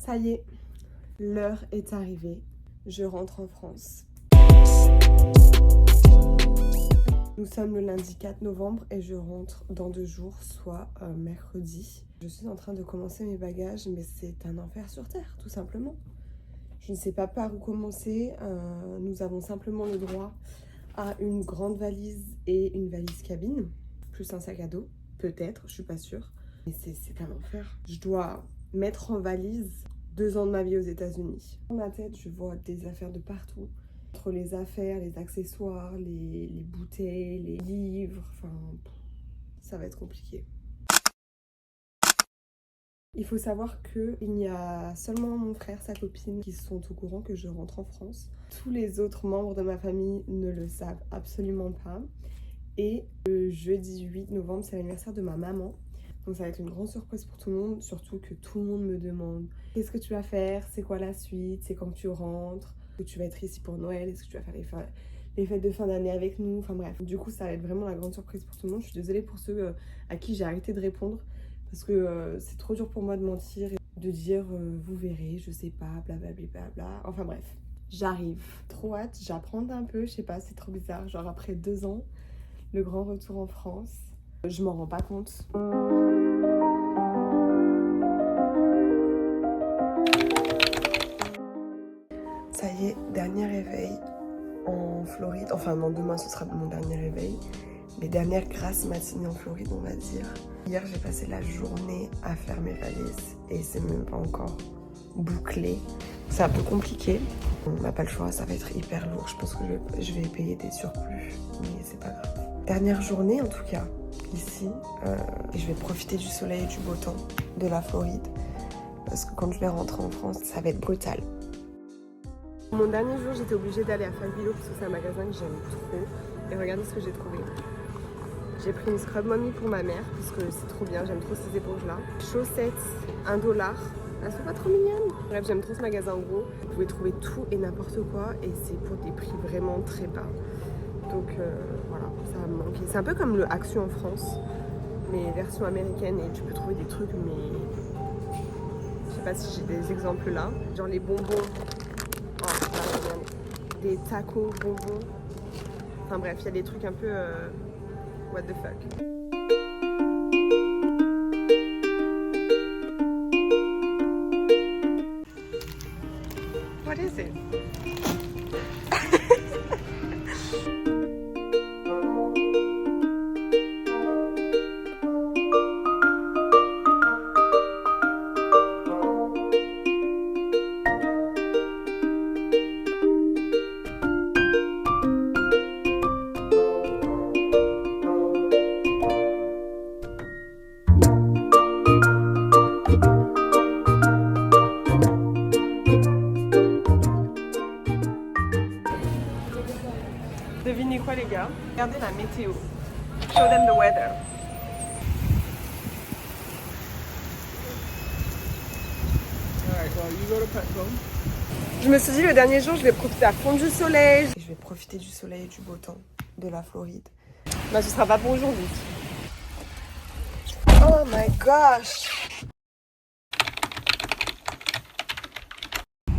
Ça y est, l'heure est arrivée. Je rentre en France. Nous sommes le lundi 4 novembre et je rentre dans 2 jours, soit mercredi. Je suis en train de commencer mes bagages, mais c'est un enfer sur terre, tout simplement. Je ne sais pas par où commencer. Nous avons simplement le droit à une grande valise et une valise cabine, plus un sac à dos, peut-être, je suis pas sûre. Mais c'est un enfer. Je dois mettre en valise 2 ans de ma vie aux États-Unis. Dans ma tête, je vois des affaires de partout. Entre les affaires, les accessoires, les bouteilles, les livres, enfin, ça va être compliqué. Il faut savoir qu'il y a seulement mon frère, sa copine qui sont au courant que je rentre en France. Tous les autres membres de ma famille ne le savent absolument pas. Et le jeudi 8 novembre, c'est l'anniversaire de ma maman. Donc ça va être une grande surprise pour tout le monde, surtout que tout le monde me demande qu'est-ce que tu vas faire, c'est quoi la suite, c'est quand tu rentres, est-ce que tu vas être ici pour Noël, est-ce que tu vas faire les fêtes de fin d'année avec nous, enfin bref. Du coup, ça va être vraiment la grande surprise pour tout le monde. Je suis désolée pour ceux à qui j'ai arrêté de répondre parce que c'est trop dur pour moi de mentir et de dire vous verrez, je sais pas, blablabla. Enfin bref, j'arrive. Trop hâte, j'apprends un peu, je sais pas, c'est trop bizarre. Genre après 2 ans, le grand retour en France. Je m'en rends pas compte. Ça y est, dernier réveil en Floride. Enfin non, demain ce sera mon dernier réveil. Mais dernière grasse matinée en Floride, on va dire. Hier, j'ai passé la journée à faire mes valises et c'est même pas encore bouclé. C'est un peu compliqué. On n'a pas le choix, ça va être hyper lourd. Je pense que je vais payer des surplus, mais c'est pas grave. Dernière journée en tout cas, ici. Et je vais profiter du soleil et du beau temps de la Floride. Parce que quand je vais rentrer en France, ça va être brutal. Mon dernier jour, j'étais obligée d'aller à Five Below parce que c'est un magasin que j'aime trop. Et regardez ce que j'ai trouvé. J'ai pris une scrub mommy pour ma mère parce que c'est trop bien, j'aime trop ces éponges-là. Chaussettes, $1. Elles sont pas trop mignonnes. Bref, j'aime trop ce magasin en gros. Vous pouvez trouver tout et n'importe quoi et c'est pour des prix vraiment très bas. Donc voilà, ça va me manquer. C'est un peu comme le Action en France, mais version américaine et tu peux trouver des trucs mais... Je sais pas si j'ai des exemples là. Genre les bonbons. Oh, là, regardez. Des tacos bonbons. Enfin bref, il y a des trucs un peu... what the fuck. What is it? Devinez quoi les gars? Regardez la météo. Show them the weather. Alright, well, you go to Petco. Je me suis dit le dernier jour je vais profiter à fond du soleil. Et je vais profiter du soleil et du beau temps de la Floride. Bah ce sera pas pour aujourd'hui. Oh my gosh!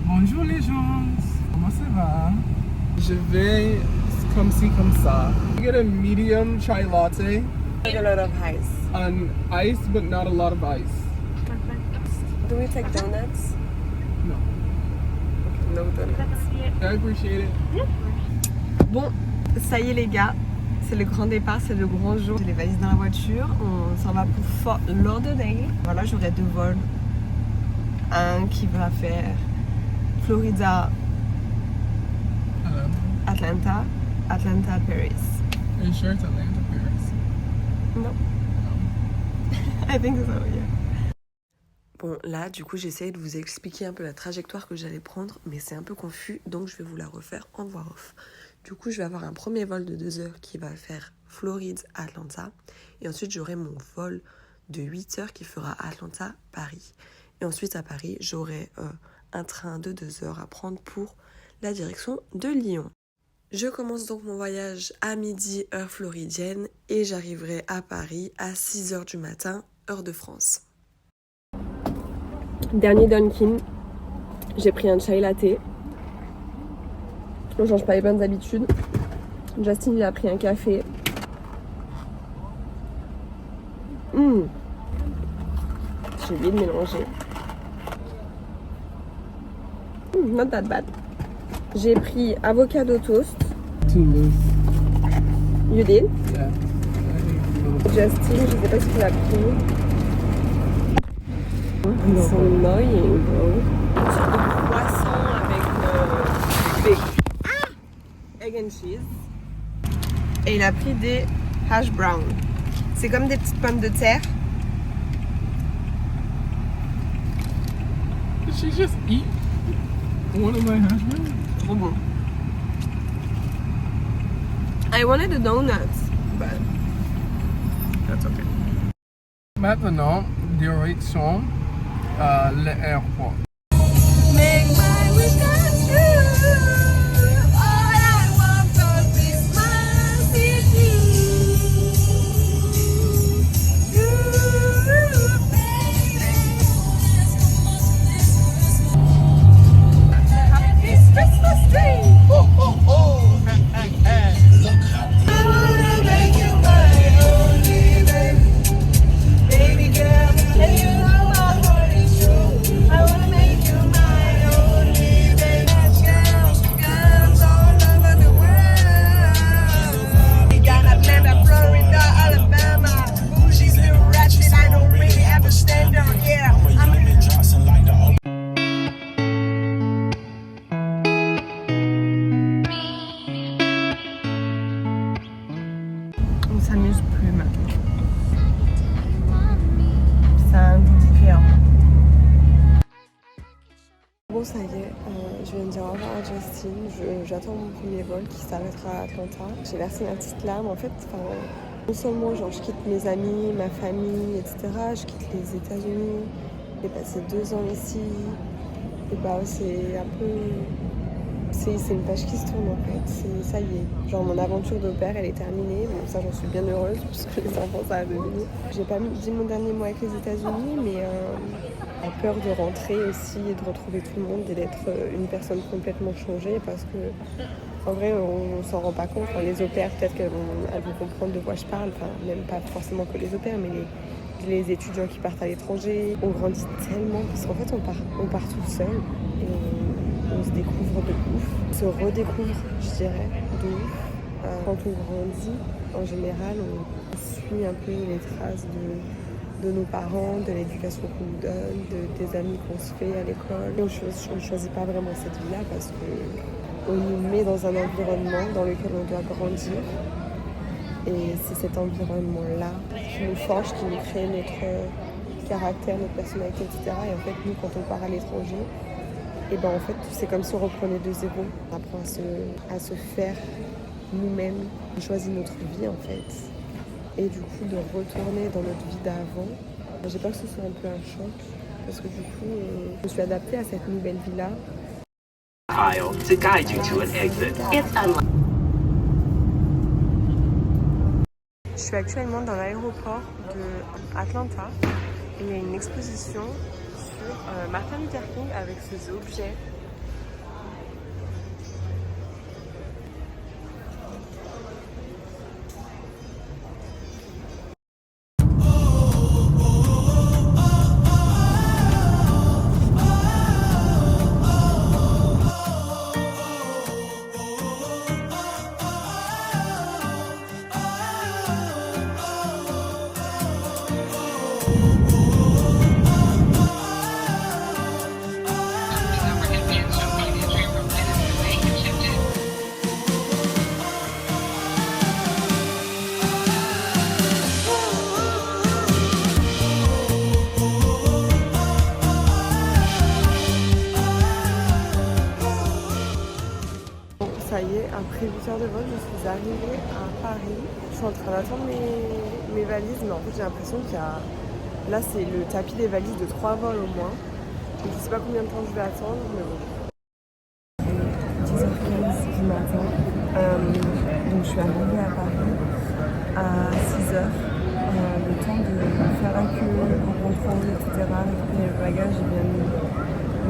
Bonjour les gens, comment ça va? Je vais comme ci comme ça. I get a medium chai latte. Like a lot of ice. On ice, but not a lot of ice. Do we take donuts? No. Okay, no donuts. I appreciate it. Bon, ça y est les gars, c'est le grand départ, c'est le grand jour. J'ai les valises dans la voiture, on s'en va pour Fort Lauderdale. Voilà, j'aurai 2 vols. Un qui va faire Florida, Atlanta, Atlanta, Paris. Are you sure it's Atlanta, Paris? No. I think so, yeah. Bon, là, du coup, j'essaye de vous expliquer un peu la trajectoire que j'allais prendre, mais c'est un peu confus, donc je vais vous la refaire en voix off. Du coup, je vais avoir un premier vol de 2 heures qui va faire Floride-Atlanta, et ensuite, j'aurai mon vol de 8 heures qui fera Atlanta-Paris. Et ensuite, à Paris, j'aurai un train de 2 heures à prendre pour la direction de Lyon. Je commence donc mon voyage à midi, heure floridienne, et j'arriverai à Paris à 6h du matin, heure de France. Dernier Dunkin', J'ai pris un chai latte. On change pas les bonnes habitudes. Justin il a pris un café. J'ai oublié de mélanger. Not that bad. J'ai pris avocado toast. Too loose. You did? Yeah. Justin, je sais pas si tu l'as pris. It's annoying, bro. Croissant avec egg and cheese. Et il a pris des hash brown. C'est comme des petites pommes de terre. Did she just eat one of my hash browns? Trop bon. I wanted the donuts, but That's okay. Maintenant, direction l'aéroport. make my wish come true. All I want for Christmas is you, baby. It's Christmas tree. Oh, oh, oh! I wanna make you my only baby, baby girl. And you know my heart is true. I wanna make you my only baby. Girls all over the world. We got Atlanta, Florida, Alabama. Bougie little ratchet, I don't really have a standard. Yeah, on s'amuse plus maintenant. Ça a un goût différent. Bon, ça y est, je viens de dire au revoir à Justin. J'attends mon premier vol qui s'arrêtera à Atlanta. J'ai versé ma petite larme. En fait, non seulement genre, je quitte mes amis, ma famille, etc. Je quitte les États-Unis. J'ai passé 2 ans ici. Et bah, c'est un peu. C'est une page qui se tourne en fait. Ça y est. Genre, mon aventure d'au pair, elle est terminée. Bon, ça, j'en suis bien heureuse puisque les enfants, ça a devenu. J'ai pas dit mon dernier mot avec les États-Unis, mais j'ai peur de rentrer aussi et de retrouver tout le monde et d'être une personne complètement changée parce que, en vrai, on s'en rend pas compte. Enfin, les au pairs, peut-être qu'elles vont comprendre de quoi je parle. Enfin, même pas forcément que les au pairs, mais les étudiants qui partent à l'étranger. On grandit tellement parce qu'en fait, on part tout seul et on se découvre de ouf. On se redécouvre, je dirais, de ouf. Quand on grandit, en général, on suit un peu les traces de nos parents, de l'éducation qu'on nous donne, des amis qu'on se fait à l'école. On ne choisit pas vraiment cette vie-là parce qu'on nous met dans un environnement dans lequel on doit grandir. Et c'est cet environnement-là qui nous forge, qui nous crée notre caractère, notre personnalité, etc. Et en fait, nous, quand on part à l'étranger, et ben en fait, c'est comme si on reprenait de zéro. On apprend à se faire nous-mêmes. On choisit notre vie, en fait. Et du coup, de retourner dans notre vie d'avant, j'ai peur que ce soit un peu un choc. Parce que du coup, je me suis adaptée à cette nouvelle vie-là. Aisle to guide you to an exit. It's unlocked. Je suis actuellement dans l'aéroport de Atlanta et il y a une exposition sur Martin Luther King avec ses objets. Ça y est, après 8 heures de vol, je suis arrivée à Paris. Je suis en train d'attendre mes valises, mais en fait j'ai l'impression qu'il y a... Là c'est le tapis des valises de 3 vols au moins. Donc, je sais pas combien de temps je vais attendre, mais bon. 10h15 du matin. Donc je suis arrivée à Paris à 6h. Le temps de faire la queue, en contrôle, etc. Récupérer le bagage, j'ai bien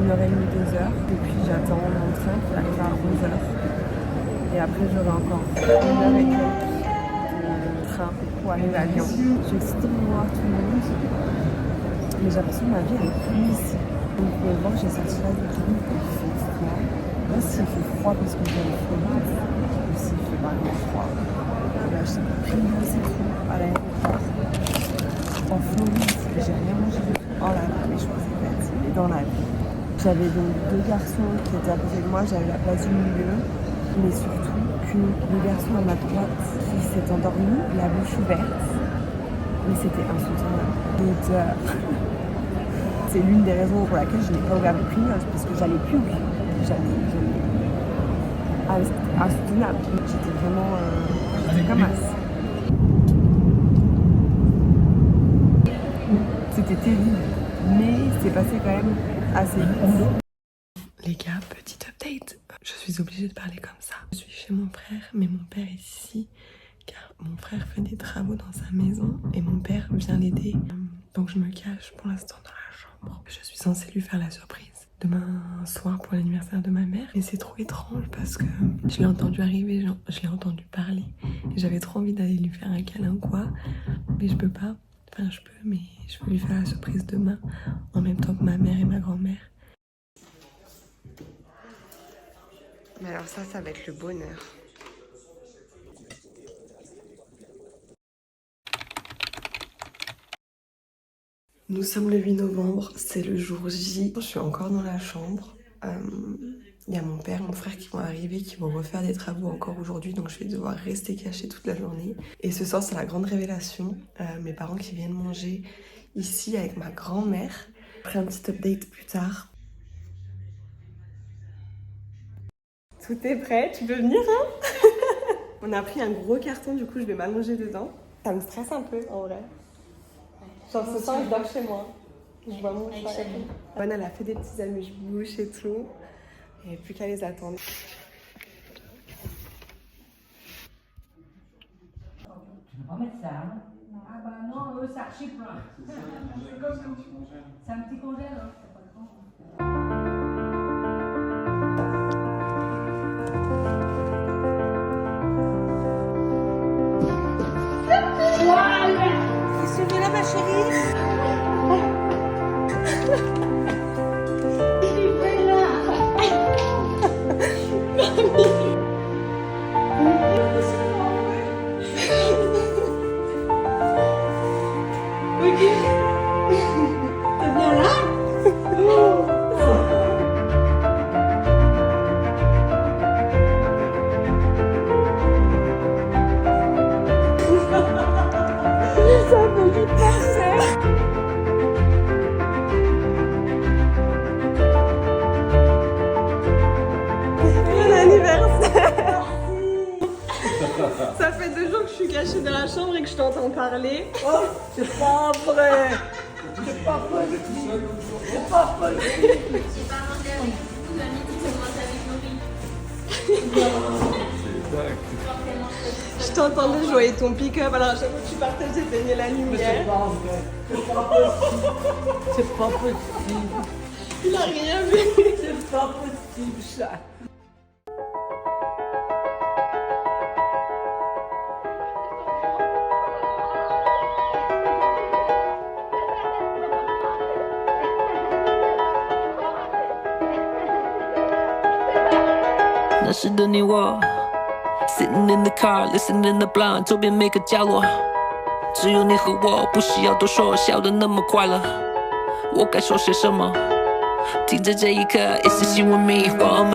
mis 1h30, 2h. Et puis j'attends mon train qui arrive à 11h. Et après j'aurai encore 1h et quelques de train pour arriver à Lyon. Je suis excitée de voir tout le monde. Mais j'ai l'impression que ma vie elle est plus ici. Donc vous pouvez voir, j'ai sorti là du tout. Il fait froid. Là s'il fait froid parce que j'ai le froid, ou s'il fait vraiment froid. J'ai acheté pris de citron à l'aéroport. En Floride, j'ai rien mangé du tout. Oh là là, mais je pensais pas être dans la vie. J'avais donc 2 garçons qui étaient à côté de moi, j'avais la place du milieu. Mais surtout que le garçon à ma droite qui s'est endormi, la bouche ouverte. Mais c'était insoutenable. L'odeur. C'est l'une des raisons pour laquelle je n'ai pas ouvert le Pringles, parce que j'allais plus. Ah, c'était insoutenable. J'étais vraiment... j'étais comme as. C'était terrible. Mais c'est passé quand même assez vite. Les gars, petite update. Je suis obligée de parler comme ça. Je suis chez mon frère, mais mon père est ici. Car mon frère fait des travaux dans sa maison et mon père vient l'aider. Donc je me cache pour l'instant dans la chambre. Je suis censée lui faire la surprise demain soir pour l'anniversaire de ma mère. Et c'est trop étrange parce que je l'ai entendu arriver, je l'ai entendu parler. Et j'avais trop envie d'aller lui faire un câlin ou quoi. Mais je peux pas. Enfin je peux, mais je vais lui faire la surprise demain. En même temps que ma mère et ma grand-mère. Mais alors ça va être le bonheur. Nous sommes le 8 novembre, c'est le jour J. Je suis encore dans la chambre. Il y a mon père, mon frère qui vont arriver, qui vont refaire des travaux encore aujourd'hui. Donc je vais devoir rester cachée toute la journée. Et ce soir, c'est la grande révélation. Mes parents qui viennent manger ici avec ma grand-mère. Après un petit update plus tard. Tout est prêt, tu peux venir hein. On a pris un gros carton, du coup je vais m'allonger dedans. Ça me stresse un peu en vrai. Genre ce soir je dors chez moi. Je vois mon chat. Bonne elle a fait des petits amuse-bouches et tout. Il n'y avait plus qu'à les attendre. Tu peux pas mettre ça, hein? Ah bah non, eux, ça archi plein. C'est un petit congèle, hein? C'est pas grand. Qu'est-ce que tu fais là, ma chérie? Ça fait 2 jours que je suis cachée dans la chambre et que je t'entends parler. Oh, c'est pas vrai. C'est pas vrai. C'est pas vrai. J'ai pas mangé avec vous, la midi, j'ai mangé avec Laurie. Je t'entendais jouer ton pick-up, alors à chaque fois que tu partais, j'éteignais la C'est lumière. pas vrai. C'est pas possible. C'est pas possible. Il a rien vu. C'est pas possible, ça.那时的你我 Sitting in the car, listening the blind 周边每个角落只有你和我不需要多说笑得那么快乐我该说些什么停在这一刻 It's just you and me 我们